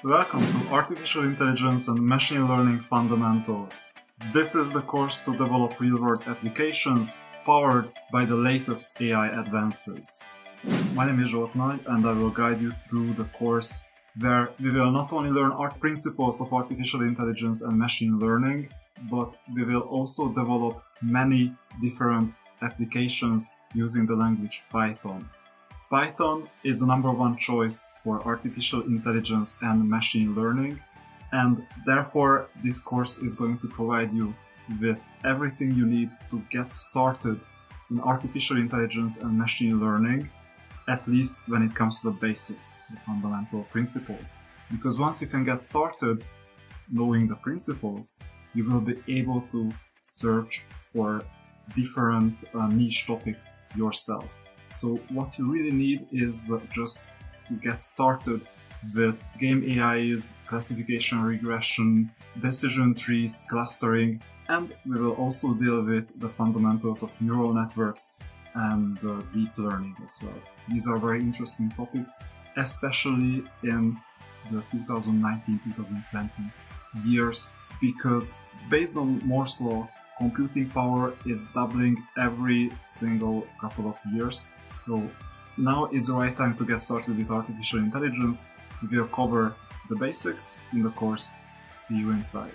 Welcome to Artificial Intelligence and Machine Learning Fundamentals. This is the course to develop real-world applications powered by the latest AI advances. My name is Zsolt Nagy and I will guide you through the course where we will not only learn principles of artificial intelligence and machine learning, but we will also develop many different applications using the language Python. Python is the number one choice for artificial intelligence and machine learning, and therefore this course is going to provide you with everything you need to get started in artificial intelligence and machine learning, at least when it comes to the basics, the fundamental principles. Because once you can get started knowing the principles, you will be able to search for different niche topics yourself. So what you really need is just to get started with game AIs, classification regression, decision trees, clustering, and we will also deal with the fundamentals of neural networks and deep learning as well. These are very interesting topics, especially in the 2019-2020 years, because based on Moore's law, computing power is doubling every single couple of years. So now is the right time to get started with artificial intelligence. We will cover the basics in the course. See you inside.